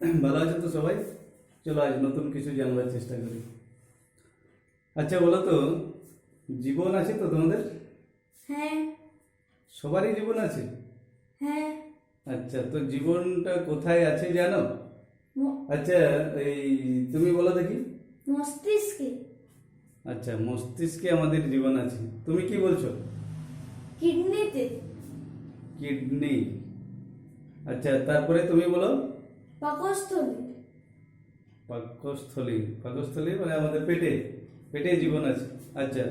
ভালো আছো তো সবাই? চলো আজ নতুন কিছু জানবার চেষ্টা করি। আচ্ছা বলো তো, জীবন আছে তো তোমাদের? হ্যাঁ। সবারই জীবন আছে? হ্যাঁ। আচ্ছা, তো জীবনটা কোথায় আছে জানো? ম- আচ্ছা, এই তুমি বলো দেখি। মস্তিষ্কে। আচ্ছা, মস্তিষ্কে আমাদের জীবন আছে, তুমি কি বলছো? কিডনিতে। কিডনি। আচ্ছা, তারপরে তুমি বলো। পাকস্থলী। পাকস্থলী। পাকস্থলী মানে আমাদের পেটে, পেটে জীবন আছে। আচ্ছা,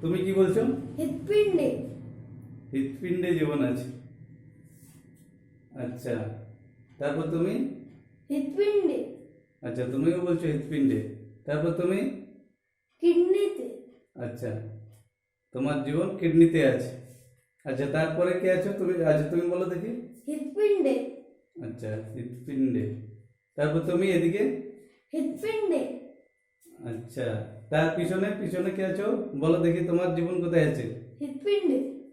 তুমি কি বলছো? হৃৎপিণ্ডে। হৃৎপিণ্ডে জীবন আছে। আচ্ছা, তারপর তুমি? হৃৎপিণ্ডে। আচ্ছা, তুমিও বলছো হৃৎপিণ্ডে। তারপর তুমি? কিডনিতে। আচ্ছা, তোমার জীবন কিডনিতে আছে। আচ্ছা, তারপরে কে আছো তুমি? আচ্ছা, তুমি বলো দেখি। হৃৎপিণ্ডে। আচ্ছা, হৃৎপিণ্ডে। তারপর তুমি এদিকে? হৃৎপিণ্ডে। আচ্ছা, তার পিছনে পিছনে কে আছো বলো দেখি, তোমার জীবন কোথায় আছে? হৃৎপিণ্ডে।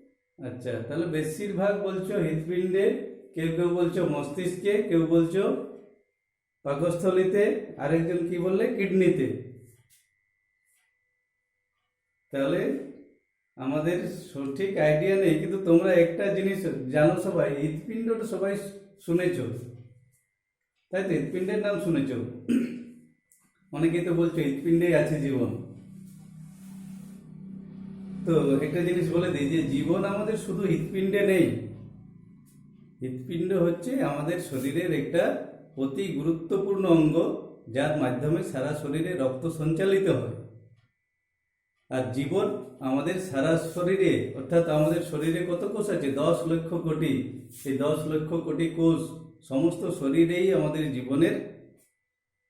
আচ্ছা, তাহলে বেশিরভাগ বলছো হৃৎপিণ্ডে, কেউ কেউ বলছো মস্তিষ্কে, কেউ বলছো পাকস্থলীতে, আরেকজন কি বললে কিডনিতে। তাহলে আমাদের সঠিক আইডিয়া নেই, কিন্তু তোমরা একটা জিনিস জানো সবাই, হৃৎপিণ্ডটা সবাই শুনেছো, তাই তো? হৃৎপিণ্ডের নাম শুনেছো। অনেকেই তো বলছো হৃৎপিণ্ডেই আছে জীবন। তো একটা জিনিস বলে দিই যে জীবন আমাদের শুধু হৃৎপিণ্ডে নেই। হৃৎপিণ্ড হচ্ছে আমাদের শরীরের একটা অতি গুরুত্বপূর্ণ অঙ্গ, যার মাধ্যমে সারা শরীরে রক্ত সঞ্চালিত হয়। আর জীবন আমাদের সারা শরীরে, অর্থাৎ আমাদের শরীরে কত কোষ আছে? 10 লক্ষ কোটি। এই 10 লক্ষ কোটি কোষ, সমস্ত শরীরেই আমাদের জীবনের,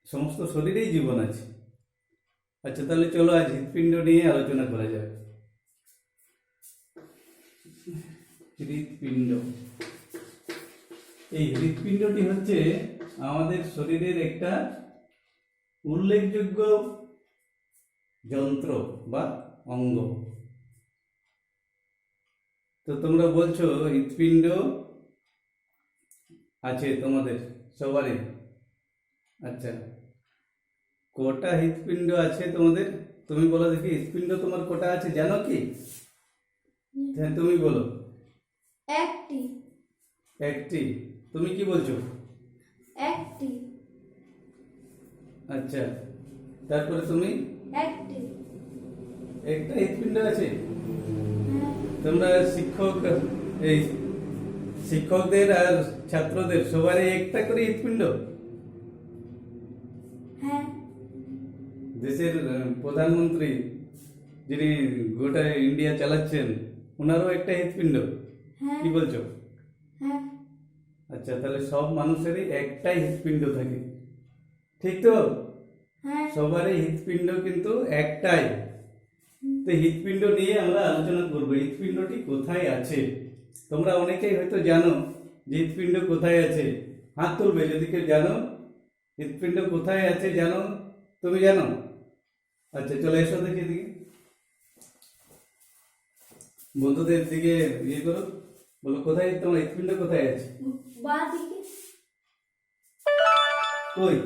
সমস্ত শরীরেই জীবন আছে। আচ্ছা, তাহলে চলো আজ হৃৎপিণ্ড নিয়ে আলোচনা করা যাক। হৃৎপিণ্ড। এই হৃৎপিণ্ডটি হচ্ছে আমাদের শরীরের একটা উল্লেখযোগ্য যন্ত্র বা অঙ্গ। তো তোমরা বলছো হৃৎপিণ্ড আছে তোমাদের সবারই। আচ্ছা, কটা হৃৎপিণ্ড আছে তোমাদের? তুমি বলো দেখি, হৃৎপিণ্ড তোমার কটা আছে জানো কি? হ্যাঁ, তুমি বলো। একটি। একটি। তুমি কি বলছো? একটি। আচ্ছা, তারপরে তুমি? একটি। একটা হৃৎপিণ্ড আছে। হ্যাঁ। তোমরা শিক্ষক, এই শিক্ষকদের আর ছাত্রদের সবারই একটা করে হৃৎপিণ্ড? হ্যাঁ। দেশের প্রধানমন্ত্রী, যিনি গোটা ইন্ডিয়া চালাচ্ছেন, ওনারও একটা হৃৎপিণ্ড? হ্যাঁ। কি বলছো? হ্যাঁ। আচ্ছা, তাহলে সব মানুষেরই একটাই হৃৎপিণ্ড থাকে, ঠিক তো? হ্যাঁ। সবারই হৃৎপিণ্ড কিন্তু একটাই। তো হৃৎপিণ্ড নিয়ে আমরা আলোচনা করবো, হৃৎপিণ্ডটি কোথায় আছে। তোমরা অনেকেই হয়তো জানো যে হৃৎপিণ্ড কোথায় আছে। হাত তুলবে যদি কেউ জানো হৃৎপিণ্ড কোথায় আছে, জানো? তুমি জানো? আচ্ছা, চলে এসো দেখি এদিকে, বন্ধুদের দিকে ইয়ে করো, বলো কোথায় তোমার হৃৎপিণ্ড কোথায় আছে? বাঁ দিকে। কই?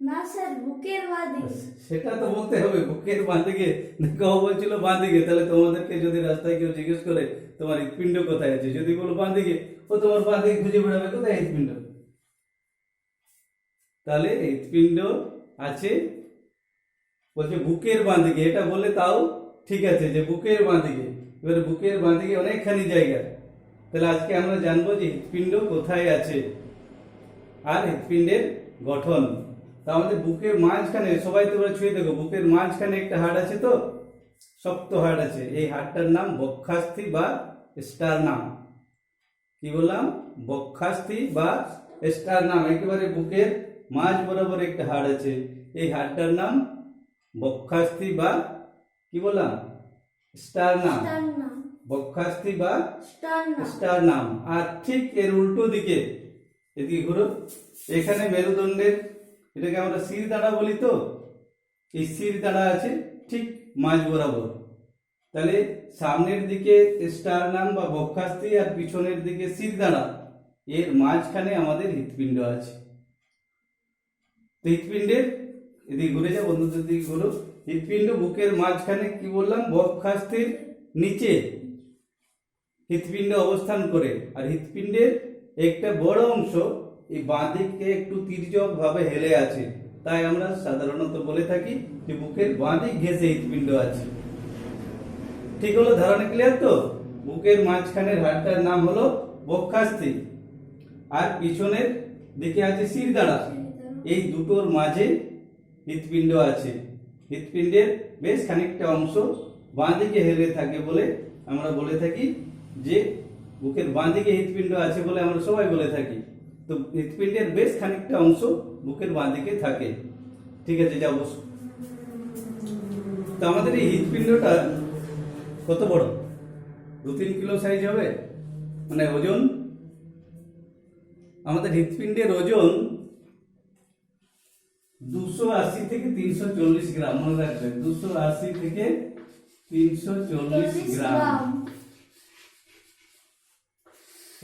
না স্যার, বুকের বাঁ দিকে। সেটা তো বলতে হবে, বুকের বাঁ দিকে। কেউ বলছিল বাঁ দিকে, তাহলে তোমাদেরকে যদি রাস্তায় কেউ জিজ্ঞেস করে তোমার হৃৎপিণ্ড কোথায় আছে, যদি বলো বাঁ দিকে, ও তোমার বাঁ দিকে খুঁজে বেড়াবে কোথায় হৃৎপিণ্ড। তাহলে হৃৎপিণ্ড আছে বলছে বুকের বাঁ দিকে, এটা বললে তাও ঠিক আছে যে বুকের বাঁ দিকে। এবারে বুকের বাঁ দিকে অনেকখানি জায়গা। তাহলে আজকে আমরা জানবো যে হৃৎপিণ্ড কোথায় আছে আর হৃৎপিণ্ডের গঠন। তা আমাদের বুকের মাঝখানে, সবাই তোমরা ছুঁয়ে দেখো, বুকের মাঝখানে একটা হাড় আছে তো, শক্ত হাড় আছে। এই হাড়টার নাম বক্ষাস্থি বা স্টারনাম। কি বললাম? বক্ষাস্থি বা স্টারনাম। একেবারে বুকের মাঝ বরাবর একটা হাড় আছে, এই হাড়টার নাম বক্ষাস্থি বা কি বললাম? স্টারনাম। স্টারনাম। বক্ষাস্থি বা স্টারনাম। স্টারনাম। আর ঠিক এর উল্টো দিকে, এদিকে ঘুরো, এখানে মেরুদণ্ডের, এটাকে আমরা শির দাঁড়া বলি তো, এই শির দাঁড়া আছে ঠিক মাঝ বরাবর। তাহলে সামনের দিকে স্টারনাম বা বক্ষাস্থি আর পিছনের দিকে শির দাঁড়া, এর মাঝখানে আমাদের হৃৎপিণ্ড আছে। তো হৃৎপিণ্ডের এদিকে ঘুরে যাও, বন্ধুদের দিকে ঘুরো। হৃৎপিণ্ড বুকের মাঝখানে কি বললাম, বক্ষাস্থির নিচে হৃৎপিণ্ড অবস্থান করে। আর হৃৎপিণ্ডের একটা বড় অংশ এই বাঁ দিকে একটু তির্যক ভাবে হেলে আছে, তাই আমরা সাধারণত বলে থাকি যে বুকের বাঁ দিক ঘেঁষে হৃৎপিণ্ড আছে। ঠিক হলো? ধারণা ক্লিয়ার তো? বুকের মাঝখানের হাড়টার নাম হলো বক্ষাস্থি, আর পিছনের দিকে আছে শিরদাঁড়া। এই দুটোর মাঝে হৃৎপিণ্ড আছে। হৃৎপিণ্ডের বেশ খানিকটা অংশ বাঁ দিকে হেলে থাকে বলে আমরা বলে থাকি যে বুকের বাঁ দিকে হৃৎপিণ্ড আছে বলে আমরা সবাই বলে থাকি। তো হৃৎপিণ্ডের বেশ খানিকটা অংশ বুকের বাঁ দিকে থাকে। ঠিক আছে, যা বসো। তো আমাদের এই হৃৎপিণ্ডটা কত বড়? 2-3 কিলো সাইজ হবে, মানে ওজন। আমাদের হৃৎপিণ্ডের ওজন 280 থেকে 340 গ্রাম, মনে রাখবেন। 280 থেকে 340 গ্রাম।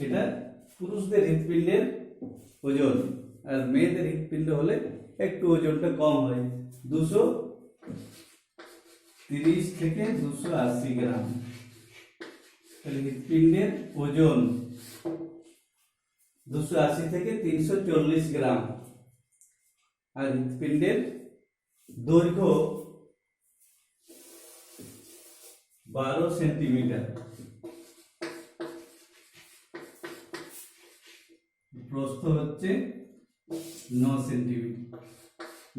এটা পুরুষদের হৃৎপিণ্ডের ওজন, আর মেয়েদের হৃৎপিণ্ড হলে একটু ওজনটা কম হয়, 230 থেকে 280 গ্রাম। তাহলে হৃৎপিণ্ডের ওজন 280 থেকে 340 গ্রাম। আর হৃৎপিণ্ডের দৈর্ঘ্য 12 সেন্টিমিটার, প্রস্থ হচ্ছে 9 সেন্টিমিটার,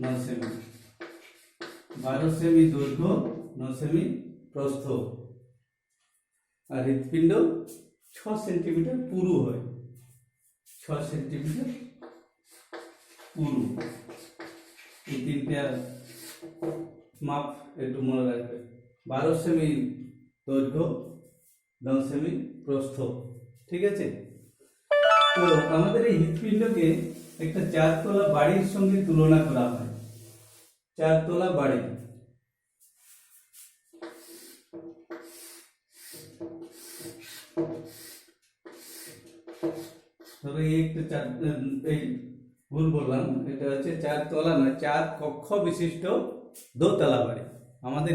9 সেমি। 12 সেমি দৈর্ঘ্য, 9 সেমি প্রস্থ। আর হৃৎপিণ্ড 6 সেন্টিমিটার পুরু হয়, 6 সেন্টিমিটার পুরু। এই তিনটা মাপ একটু মনে রাখবে। 12 সেমি দৈর্ঘ্য, 9 সেমি প্রস্থ। ঠিক আছে? তো আমাদের এই হৃৎপিণ্ডকে একটা 4 তলা বাড়ির সঙ্গে তুলনা করা হয়। 4 তলা বাড়ি। ধরো এই একটা এই ভুল বললাম, এটা হচ্ছে 4 তলা নয়, 4 কক্ষ বিশিষ্ট দোতলা বাড়ি। আমাদের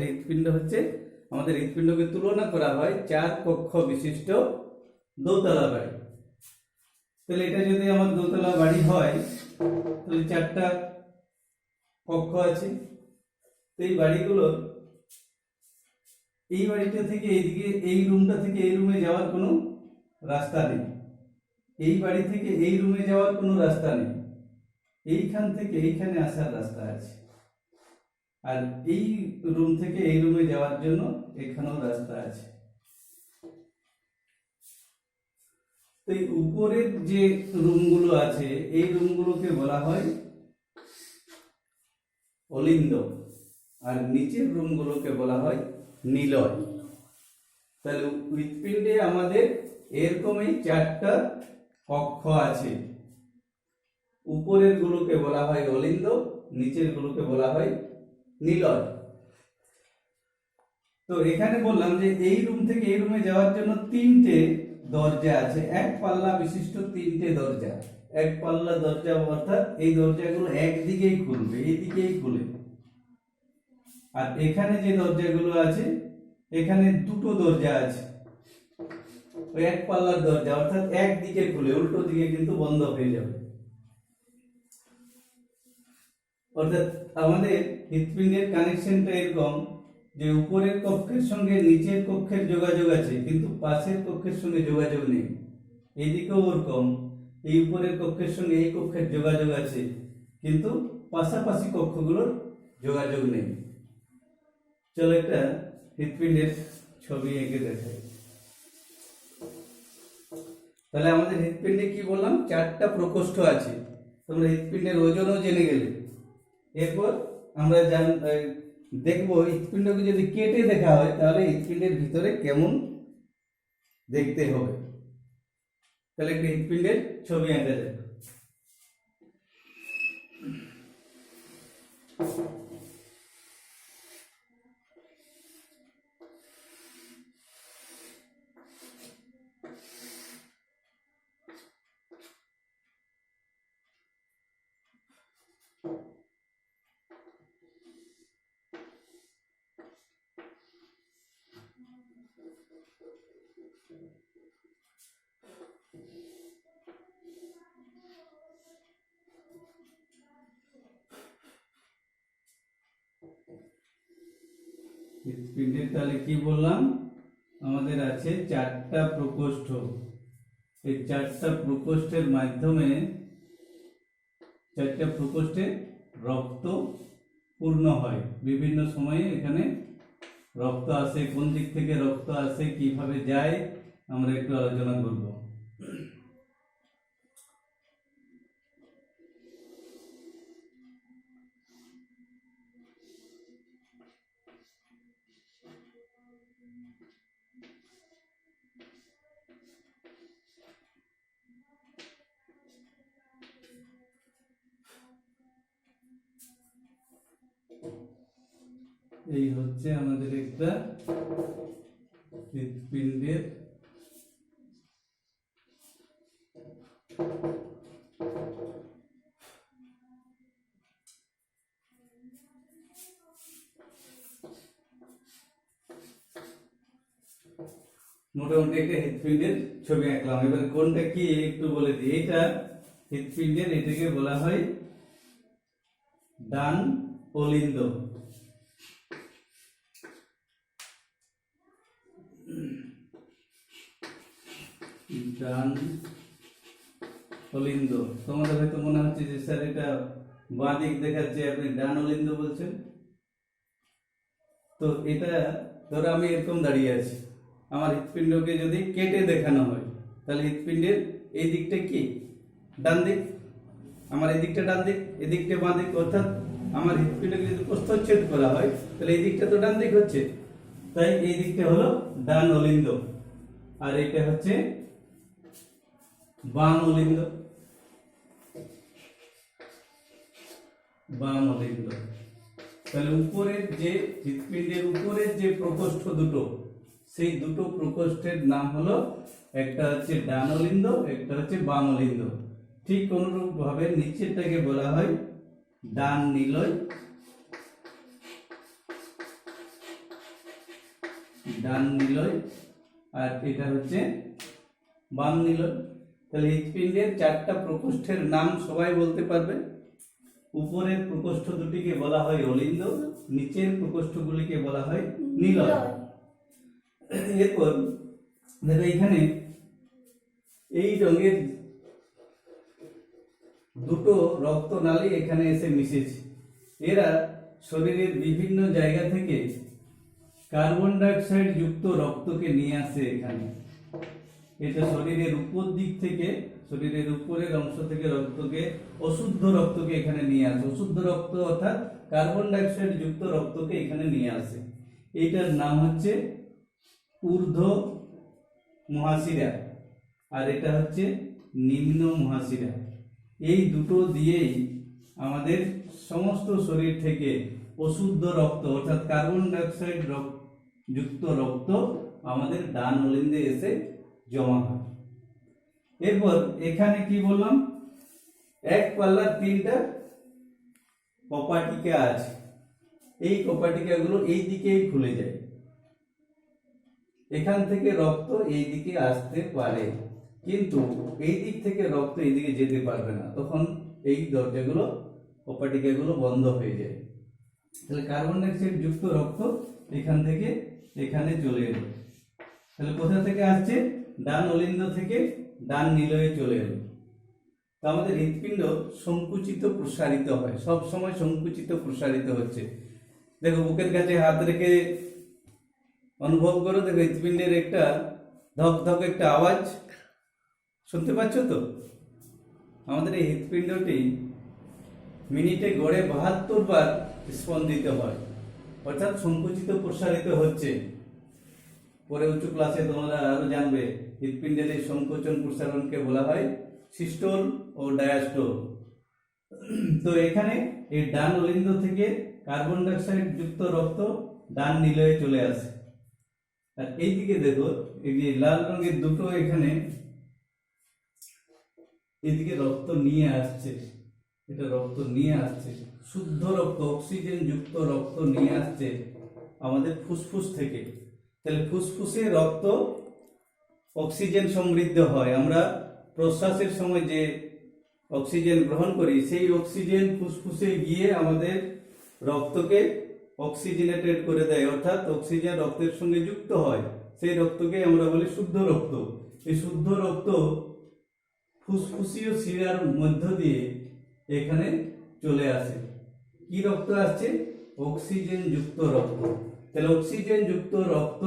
হৃৎপিণ্ডকে তুলনা করা হয় 4 কক্ষ বিশিষ্ট দোতলা বাড়ি। তাহলে এটা যদি আমার দোতলা বাড়ি হয়, তাহলে 4টা কক্ষ আছে। এই বাড়িগুলোর এই বাড়িটা থেকে এইদিকে, এই রুমটা থেকে এই রুমে যাওয়ার কোনো রাস্তা নেই। এই বাড়ি থেকে এই রুমে যাওয়ার কোনো রাস্তা নেই। এইখান থেকে এইখানে আসার রাস্তা আছে। আর এই রুম থেকে এই রুমে যাওয়ার জন্য এখানেও রাস্তা আছে। তো এই উপরের যে রুমগুলো আছে, এই রুমগুলোকে বলা হয় অলিন্দ, আর নিচের রুমগুলোকে বলা হয় নিলয়। তাহলে হৃৎপিণ্ডে আমাদের এরকমই 4টা কক্ষ আছে। উপরের গুলোকে বলা হয় অলিন্দ, নিচের গুলোকে বলা হয় নিলয়। তো এখানে বললাম যে এই রুম থেকে এই রুমে যাওয়ার জন্য 3টে দরজা আছে, এক পাল্লা বিশিষ্ট 3টে দরজা। এক পাল্লা দরজা অর্থাৎ এই দরজাগুলো একদিকেই খুলবে, এইদিকেই খুলে। আর এখানে যে দরজাগুলো আছে, এখানে 2টো দরজা আছে, ওই এক পাল্লার দরজা, অর্থাৎ একদিকে খুলে, উল্টো দিকে কিন্তু বন্ধ হয়ে যাবে। অর্থাৎ আমাদের হৃৎপিণ্ডের কানেকশনটা এরকম যে উপরের কক্ষের সঙ্গে নিচের কক্ষের যোগাযোগ আছে, কিন্তু পাশের কক্ষের সঙ্গে যোগাযোগ নেই। এইদিকেও ওরকম, এই উপরের কক্ষের সঙ্গে এই কক্ষের যোগাযোগ আছে, কিন্তু পাশাপাশি কক্ষগুলোর যোগাযোগ নেই। চলো একটা হৃৎপিণ্ডের ছবি এঁকে দেখাই। তাহলে আমাদের হৃৎপিণ্ডে কি বললাম, 4টা প্রকোষ্ঠ আছে। তোমরা হৃৎপিণ্ডের ওজনও জেনে গেলে। এরপর আমরা দেখবো হৃৎপিণ্ডকে যদি কেটে দেখা হয় তাহলে হৃৎপিণ্ডের ভিতরে কেমন দেখতে হবে। তাহলে একটা হৃৎপিণ্ডের ছবি আঁকা যাবে। হৃৎপিণ্ডের তাহলে কি বললাম, আমাদের আছে 4টা প্রকোষ্ঠ। এই 4টা প্রকোষ্ঠের মাধ্যমে 4টা প্রকোষ্ঠে রক্ত পূর্ণ হয়। বিভিন্ন সময়ে এখানে রক্ত আসে, কোন দিক থেকে রক্ত আসে, কিভাবে যায়, আমরা একটু আলোচনা করব। এই হচ্ছে আমাদের একটা হৃৎপিণ্ডের মোটামুটি একটা হৃৎপিণ্ডের ছবি আঁকলাম। এবার কোনটা কি একটু বলে দিই। এটা হৃৎপিণ্ডের, এটাকে বলা হয় ডান অলিন্দ। ডান অলিন্দ। তোমাদের হয়তো মনে হচ্ছে যে স্যার এটা বাঁ দিক দেখাচ্ছে, আপনি ডান অলিন্দ বলছেন। তো এটা ধরো আমি এরকম দাঁড়িয়ে আছি, আমার হৃৎপিণ্ডকে যদি কেটে দেখানো হয় তাহলে হৃৎপিণ্ডের এই দিকটা কি ডান দিক, আমার এই দিকটা ডান দিক, এই দিকটা বাঁ দিক। অর্থাৎ আমার হৃৎপিণ্ডকে যদি প্রস্থচ্ছেদ করা হয় তাহলে এই দিকটা তো ডান দিক হচ্ছে, তাই এই দিকটা হলো ডান অলিন্দ, আর এটা হচ্ছে বাম অলিন্দ। বাম অলিন্দ। তাহলে উপরের যে হৃৎপিণ্ডের উপরের যে প্রকোষ্ঠ দুটো, সেই দুটো প্রকোষ্ঠের নাম হলো, একটা হচ্ছে ডান অলিন্দ, একটা হচ্ছে বাম অলিন্দ। ঠিক অনুরূপ ভাবে নিচেরটাকে বলা হয় ডান নিলয়। ডান নিলয়, আর এটা হচ্ছে বাম নিলয়। তাহলে হৃৎপিণ্ডের 4টা প্রকোষ্ঠের নাম সবাই বলতে পারবে। উপরের প্রকোষ্ঠ দুটিকে বলা হয় অলিন্দ, নিচের প্রকোষ্ঠগুলিকে বলা হয় নিলয়। এরপর দেখো এখানে এই রঙের দুটো রক্তনালী এখানে এসে মিশেছে। এরা শরীরের বিভিন্ন জায়গা থেকে কার্বন ডাইঅক্সাইড যুক্ত রক্তকে নিয়ে আসে এখানে। এটা শরীরের উপর দিক থেকে, শরীরের উপরের অংশ থেকে রক্তকে, অশুদ্ধ রক্তকে এখানে নিয়ে আসে। অশুদ্ধ রক্ত অর্থাৎ কার্বন ডাইঅক্সাইড যুক্ত রক্তকে এখানে নিয়ে আসে। এইটার নাম হচ্ছে ঊর্ধ্ব মহাশিরা, আর এটা হচ্ছে নিম্ন মহাশিরা। এই দুটো দিয়েই আমাদের সমস্ত শরীর থেকে অশুদ্ধ রক্ত অর্থাৎ কার্বন ডাইঅক্সাইড যুক্ত রক্ত আমাদের ডান অলিন্দে এসে জমা হয়। এরপর এখানে কি বললাম, এক পাল্লার 3টা কপাটিকা আছে। এই কপাটিকাগুলো এই দিকেই খুলে যায়, এখান থেকে রক্ত এই দিকে আসতে পারে, কিন্তু এই দিক থেকে রক্ত এই দিকে যেতে পারবে না। তখন এই দরজাগুলো, কপাটিকাগুলো বন্ধ হয়ে যায়। তাহলে কার্বন ডাইঅক্সাইড যুক্ত রক্ত এখান থেকে এখানে চলে এলো। তাহলে কোথা থেকে আসছে, ডান অলিন্দ থেকে ডান নিলয়ে চলে এলো। তো আমাদের হৃৎপিণ্ড সংকুচিত প্রসারিত হয়, সব সময় সংকুচিত প্রসারিত হচ্ছে। দেখো বুকের কাছে হাত রেখে অনুভব করো, দেখো হৃৎপিণ্ডের একটা ধক ধক একটা আওয়াজ শুনতে পাচ্ছ তো। আমাদের এই হৃৎপিণ্ডটি মিনিটে গড়ে 72 বার স্পন্দিত হয়, অর্থাৎ সংকুচিত প্রসারিত হচ্ছে। পরে উঁচু ক্লাসে তোমরা আরো জানবে হৃৎপিণ্ডের এই সংকোচন প্রসারণকে বলা হয় সিস্টোল ও ডায়াস্টোল। তো এখানে এই ডান অলিন্দ থেকে কার্বন ডাইঅক্সাইড যুক্ত রক্ত ডান নিলয়ে চলে আসে। আর এইদিকে দেখো এই যে লাল রঙের দুটো এখানে এদিকে রক্ত নিয়ে আসছে, এটা রক্ত নিয়ে আসছে, শুদ্ধ রক্ত, অক্সিজেন যুক্ত রক্ত নিয়ে আসছে আমাদের ফুসফুস থেকে। তাহলে ফুসফুসে রক্ত অক্সিজেন সমৃদ্ধ হয়। আমরা প্রশ্বাসের সময় যে অক্সিজেন গ্রহণ করি সেই অক্সিজেন ফুসফুসে গিয়ে আমাদের রক্তকে অক্সিজেনেটেড করে দেয়, অর্থাৎ অক্সিজেন রক্তের সঙ্গে যুক্ত হয়। সেই রক্তকে আমরা বলি শুদ্ধ রক্ত। এই শুদ্ধ রক্ত ফুসফুসীয় শিরার মধ্য দিয়ে এখানে চলে আসে। কি রক্ত আসছে? অক্সিজেন যুক্ত রক্ত। তাহলে অক্সিজেন যুক্ত রক্ত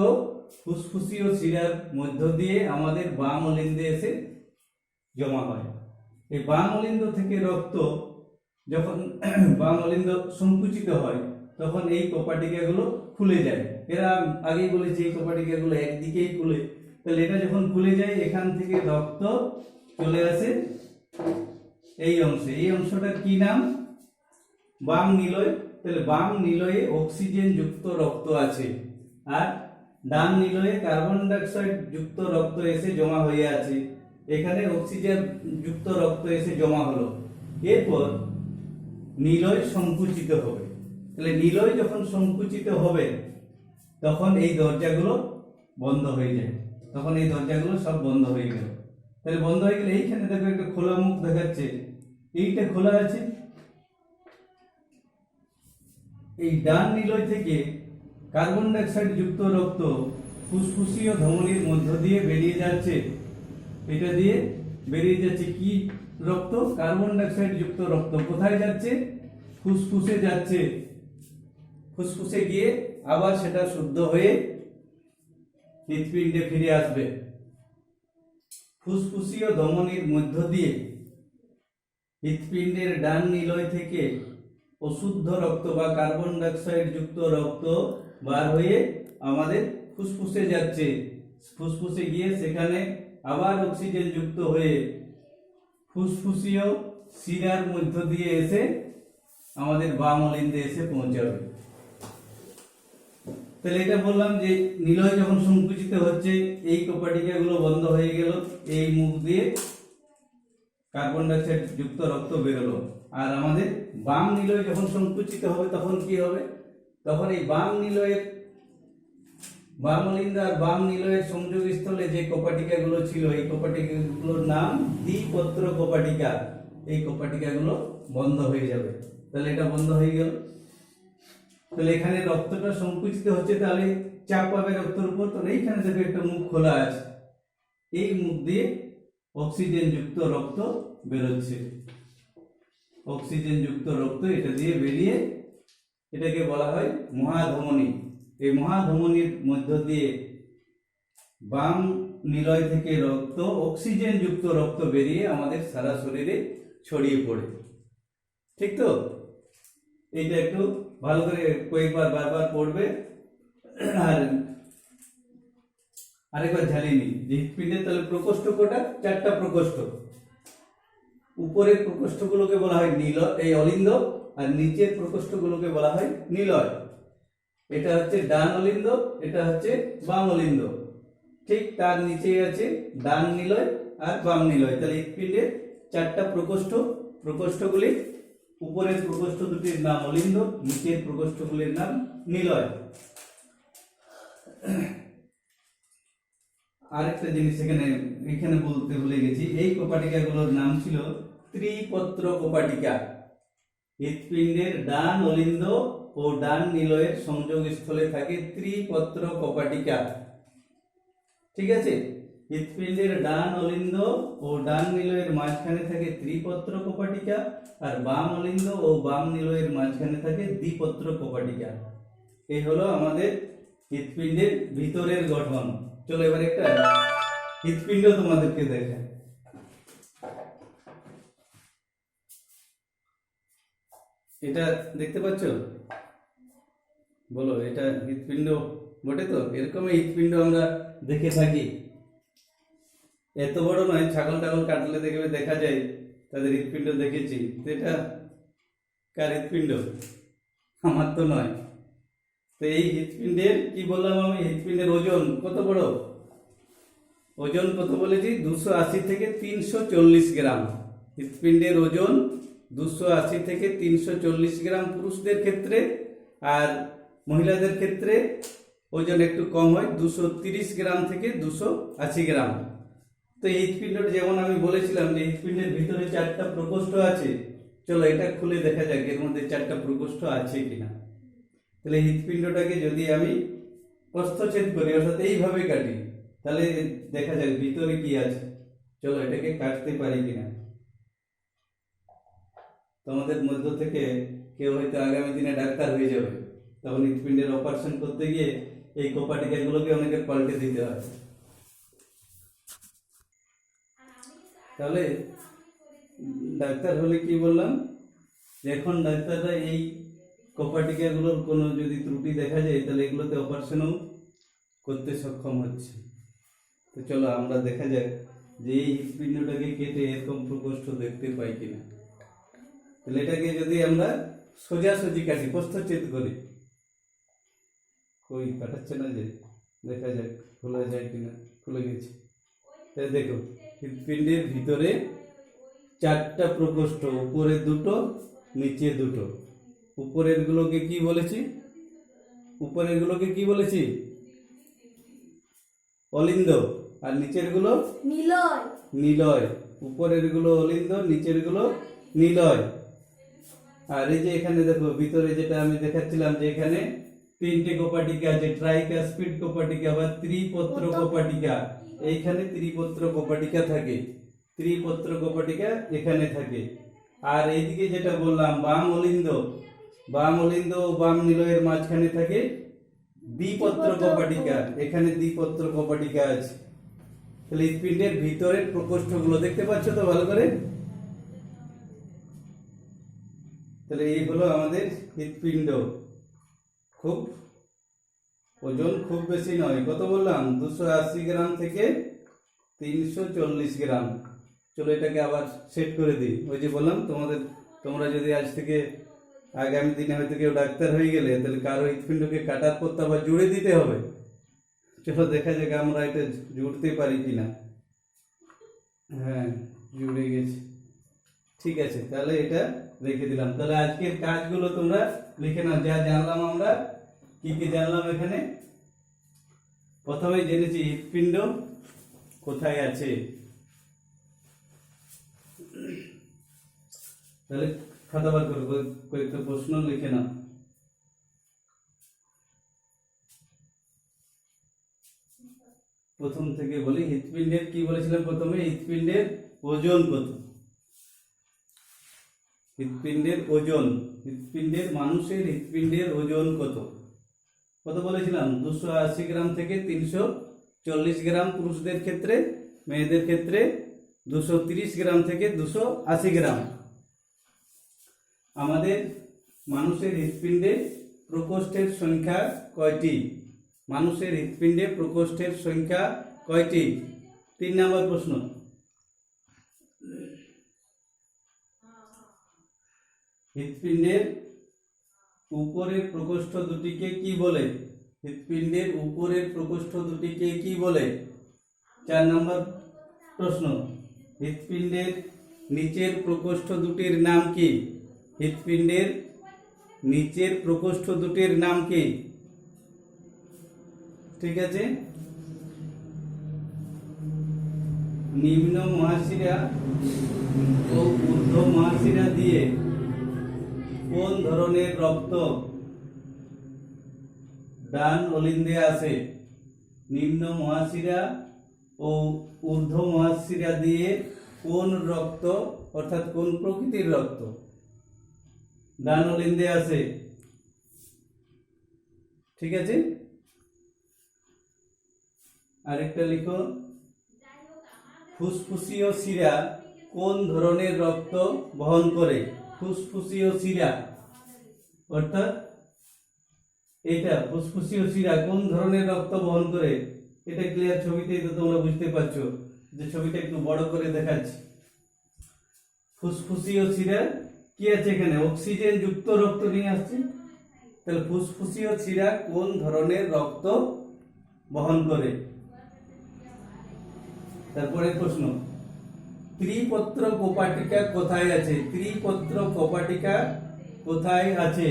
ফুসফুসীয় শিরার মধ্য দিয়ে আমাদের বাম অলিন্দে এসে জমা হয়। এই বাম অলিন্দ থেকে রক্ত যখন বাম অলিন্দ সংকুচিত হয় তখন এই কপাটিকাগুলো খুলে যায়। এরা আগেই বলেছি এই কপাটিকাগুলো একদিকেই খুলে। তাহলে এটা যখন খুলে যায় এখান থেকে রক্ত চলে আসে এই অংশে। এই অংশটার কি নাম? বাম নিলয়। তাহলে বাম নিলয়ে অক্সিজেন যুক্ত রক্ত আছে, আর ডান নিলয়ে কার্বন ডাইঅক্সাইড যুক্ত রক্ত এসে জমা হয়ে আছে। এখানে অক্সিজেন যুক্ত রক্ত এসে জমা হলো। এরপর নিলয় সংকুচিত হবে। তাহলে নিলয় যখন সংকুচিত হবে তখন এই দরজাগুলো বন্ধ হয়ে যায়। তখন এই দরজাগুলো সব বন্ধ হয়ে গেল। তাহলে বন্ধ হয়ে গেলে এইখানে দেখো একটা খোলা মুখ দেখাচ্ছে, এইটা খোলা আছে। এই ডান নিলয় থেকে কার্বন ডাইঅক্সাইড যুক্ত রক্ত ফুসফুসীয় ধমনীর মধ্য দিয়ে বেরিয়ে যাচ্ছে। এটা দিয়ে বেরিয়ে যাচ্ছে কি রক্ত? কার্বন ডাইঅক্সাইড যুক্ত রক্ত। কোথায় যাচ্ছে? ফুসফুসে যাচ্ছে। ফুসফুসে গিয়ে আবার সেটা শুদ্ধ হয়ে হৃৎপিণ্ডে ফিরে আসবে। ফুসফুসীয় ধমনীর মধ্য দিয়ে হৃৎপিণ্ডের ডান নিলয় থেকে অশুদ্ধ রক্ত বা কার্বন ডাইঅক্সাইড যুক্ত রক্ত বার হয়ে আমাদের ফুসফুসে যাচ্ছে। ফুসফুসে গিয়ে সেখানে আবার অক্সিজেন যুক্ত হয়ে ফুসফুসীয় শিরার মধ্য দিয়ে এসে আমাদের বাম অলিন্দে এসে পৌঁছাবে। তাহলে এটা বললাম যে নিলয় যখন সংকুচিত হচ্ছে এই কপাটিকাগুলো বন্ধ হয়ে গেল, এই মুখ দিয়ে কার্বন ডাইঅক্সাইড যুক্ত রক্ত বেরোলো। আর আমাদের বাম নিলয় যখন সংকুচিত হবে তখন কি হবে? তখন এই বাম নিলয়ের বাম অলিন্দ আর বাম নিলয়ের সংযোগ স্থলে যে কপাটিকাগুলো ছিল এই কপাটিকাগুলোর নাম দ্বিপত্র কপাটিকা। এই কপাটিকাগুলো বন্ধ হয়ে যাবে। তাহলে এটা বন্ধ হয়ে গেল। তাহলে এখানে রক্তটা সংকুচিত হচ্ছে, তাহলে চাপ পাবে রক্তের উপর। তাহলে এইখানে দেখো একটা মুখ খোলা আছে, এই মুখ দিয়ে অক্সিজেন যুক্ত রক্ত বেরোচ্ছে। অক্সিজেন যুক্ত রক্ত এটা দিয়ে বেরিয়ে এটাকে বলা হয় মহাধমনী। এই মহাধমনীর মধ্য দিয়ে বাম নিলয় থেকে রক্ত অক্সিজেন যুক্ত রক্ত বেরিয়ে আমাদের সারা শরীরে ছড়িয়ে পড়ে। ঠিক তো? এইটা একটু ভালো করে কয়েকবার বারবার পড়বে। আর আরেকবার ঝালিয়ে নি যে হৃৎপিণ্ডের তাহলে প্রকোষ্ঠ কটা? 4টা প্রকোষ্ঠ। উপরের প্রকোষ্ঠগুলোকে বলা হয় নিলয়, এই অলিন্দ, আর নিচের প্রকোষ্ঠগুলোকে বলা হয় নিলয়। এটা হচ্ছে ডান অলিন্দ, এটা হচ্ছে বাম অলিন্দ। ঠিক তার নিচেই আছে ডান নিলয় আর বাম নিলয়। তাহলে হৃৎপিণ্ডের 4টা প্রকোষ্ঠ। প্রকোষ্ঠগুলি উপরের প্রকোষ্ঠ দুটির নাম অলিন্দ, নিচের প্রকোষ্ঠগুলির নাম নিলয়। আরেকটা জিনিস এখানে বলতে ভুলে গেছি, এই কপাটিকাগুলোর নাম ছিল ত্রিপত্র কপাটিকা। হৃৎপিণ্ডের ডান অলিন্দ ও ডান নিলয়ের সংযোগ স্থলে থাকে ত্রিপত্র কপাটিকা। ঠিক আছে? হৃৎপিণ্ডের ডান অলিন্দ ও ডান নিলয়ের মাঝখানে থাকে ত্রিপত্র কপাটিকা, আর বাম অলিন্দ ও বাম নিলয়ের মাঝখানে থাকে দ্বিপত্র কপাটিকা। এই হলো আমাদের হৃৎপিণ্ডের ভিতরের গঠন। চলো এবার একটা হৃৎপিণ্ড তোমাদেরকে দেখাই। এটা দেখতে পাচ্ছ? বলো, এটা হৃৎপিণ্ড বটে তো? এরকম হৃৎপিণ্ড আমরা দেখে থাকি। এত বড় নয়, ছাগল টাগল কাটলে দেখবে দেখা যায় তাদের হৃৎপিণ্ড দেখেছি। এটা কার হৃৎপিণ্ড? আমার তো নয়। তো এই হৃৎপিণ্ডের কি বললাম আমি? হৃৎপিণ্ডের ওজন কত বড়? ওজন কত বলেছি? 280 থেকে 340 গ্রাম। হৃৎপিণ্ডের ওজন 280 থেকে 340 গ্রাম পুরুষদের ক্ষেত্রে, আর মহিলাদের ক্ষেত্রে ওজন একটু কম হয়, 230 গ্রাম থেকে 280 গ্রাম। তো এই হৃৎপিণ্ডটা যেমন আমি বলেছিলাম যে হৃৎপিণ্ডের ভিতরে 4টা প্রকোষ্ঠ আছে। চলো এটা খুলে দেখা যাক এর মধ্যে 4টা প্রকোষ্ঠ আছে কিনা। তাহলে হৃৎপিণ্ডটাকে যদি আমি প্রস্থচ্ছেদ করি অর্থাৎ এইভাবে কাটি, তাহলে দেখা যাক ভিতরে কি আছে। চলো এটাকে কাটতে পারি কিনা। তোমাদের মধ্য থেকে কেউ হয়তো আগামী দিনে ডাক্তার হয়ে যাবে, তখন হৃৎপিণ্ডের অপারেশন করতে গিয়ে এই কোপাটিকাগুলোকে অনেকের পাল্টে দিতে হয়। তাহলে ডাক্তার হলে কি বললাম, যে এখন ডাক্তাররা এই কোপাটিকাগুলোর কোনো যদি ত্রুটি দেখা যায় তাহলে এগুলোতে অপারেশনও করতে সক্ষম হচ্ছে। তো চলো আমরা দেখা যাক যে এই হৃৎপিণ্ডটাকে কেটে এরকম প্রকোষ্ঠ দেখতে পাই কিনা। তাহলে এটাকে যদি আমরা সোজাসুজি কাটি, প্রস্থচ্ছেদ করি, কই কাটাচ্ছে না যে, দেখা যাক খোলা যায় কিনা। খুলে গেছে। তাই দেখো হৃৎপিণ্ডের ভিতরে 4টা প্রকোষ্ঠ, উপরে 2টো, নিচে 2টো। উপরের গুলোকে কি বলেছি? উপরের গুলোকে কি বলেছি? অলিন্দ। আর নিচের গুলো নিলয়। নিলয়। উপরের গুলো অলিন্দ, নিচের গুলো নিলয়। আর এই যে এখানে দেখো ভিতরে যেটা আমি দেখাচ্ছিলাম যে এখানে 3টে কোপাটিকা আছে, ট্রাইকাসপিড কোপাটিকা বা ত্রিপত্র কোপাটিকা। এইখানে ত্রিপত্র কোপাটিকা থাকে, ত্রিপত্র কোপাটিকা এখানে থাকে। আর এইদিকে যেটা বললাম বাম অলিন্দ, বাম অলিন্দ ও বাম নিলয়ের মাঝখানে থাকে দ্বিপত্র কোপাটিকা। এখানে দ্বিপত্র কোপাটিকা আছে। তাহলে হৃৎপিণ্ডের ভিতরের প্রকোষ্ঠগুলো দেখতে পাচ্ছ তো ভালো করে? তাহলে এই হলো আমাদের হৃৎপিণ্ড। খুব ওজন খুব বেশি নয়, কত বললাম? 280 গ্রাম থেকে 340 গ্রাম। চলো এটাকে আবার সেট করে দিই। ওই যে বললাম তোমরা যদি আজ থেকে আগামী দিনে হয়তো কেউ ডাক্তার হয়ে গেলে তাহলে কারো হৃৎপিণ্ডকে কাটার পর তো আবার জুড়ে দিতে হবে। চলো দেখা যাক আমরা এটা জুড়তে পারি কিনা। হ্যাঁ, জুড়ে গেছে। ঠিক আছে, তাহলে এটা রেখে দিলাম। তাহলে আজকের কাজগুলো তোমরা লিখে নাও, যা জানলাম আমরা। কি কি জানলাম এখানে? প্রথমে জেনেছি হৃৎপিণ্ড কোথায় আছে। তাহলে খাতা বার করো, কয়েকটা প্রশ্ন লিখে নাও। প্রথম থেকে বলি, হৃৎপিণ্ডের কি বলেছিলাম প্রথমে? হৃৎপিণ্ডের ওজন কত? হৃৎপিণ্ডের ওজন, মানুষের হৃৎপিণ্ডের ওজন কত? কত বলেছিলাম? 280 গ্রাম থেকে 340 গ্রাম পুরুষদের ক্ষেত্রে, মেয়েদের ক্ষেত্রে 230 গ্রাম থেকে 280 গ্রাম। আমাদের মানুষের হৃৎপিণ্ডে প্রকোষ্ঠের সংখ্যা কয়টি? মানুষের হৃৎপিণ্ডে প্রকোষ্ঠের সংখ্যা কয়টি? 3 নম্বর প্রশ্ন। হৃৎপিণ্ডের উপরের প্রকোষ্ঠ দুটিকে কি বলে? হৃৎপিণ্ডের উপরের প্রকোষ্ঠ দুটিকে কি বলে? 4 নম্বর প্রশ্ন। হৃৎপিণ্ডের নিচের প্রকোষ্ঠ দুটির নাম কি? হৃৎপিণ্ডের নিচের প্রকোষ্ঠ দুটির নাম কি? ঠিক আছে। নিম্ন মহাশিরা ও ঊর্ধ্ব মহাশিরা দিয়ে কোন ধরনের রক্ত ডান অলিন্দে আসে? নিম্ন মহাশিরা ও ঊর্ধ্ব মহাশিরা দিয়ে কোন রক্ত, অর্থাৎ কোন প্রকৃতির রক্ত ডান অলিন্দে আসে? ঠিক আছে। আরেকটা লিখো, ফুসফুসীয় শিরা কোন ধরনের রক্ত বহন করে? ফুসফুসীয় শিরা, অর্থাৎ এটা ফুসফুসীয় শিরা কোন ধরনের রক্ত বহন করে? এটা ক্লিয়ার ছবিতেই তো তোমরা বুঝতে পারছো, যে ছবিটা একটু বড় করে দেখাচ্ছি। ফুসফুসীয় শিরা কি আছে এখানে? অক্সিজেন যুক্ত রক্ত নিয়ে আসছে। তাহলে ফুসফুসীয় শিরা কোন ধরনের রক্ত বহন করে? তারপরে প্রশ্ন, ত্রিপত্র কোপাটিকা কোথায় আছে? ত্রিপত্র কোপাটিকা কোথায় আছে?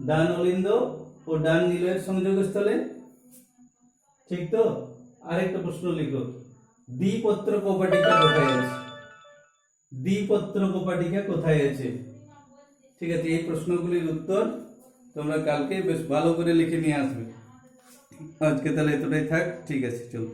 ডান অলিন্দ ও ডান নিলয়ের সংযোগস্থলে। ঠিক তো? আরেকটা প্রশ্ন লিখো, দ্বিপত্র কপাটিকা কোথায় আছে? দ্বিপত্র কপাটিকা কোথায় আছে? ঠিক আছে, এই প্রশ্নগুলির উত্তর তোমরা কালকে বেশ ভালো করে লিখে নিয়ে আসবে। আজকে তাহলে এতটাই থাক, ঠিক আছে, চলো।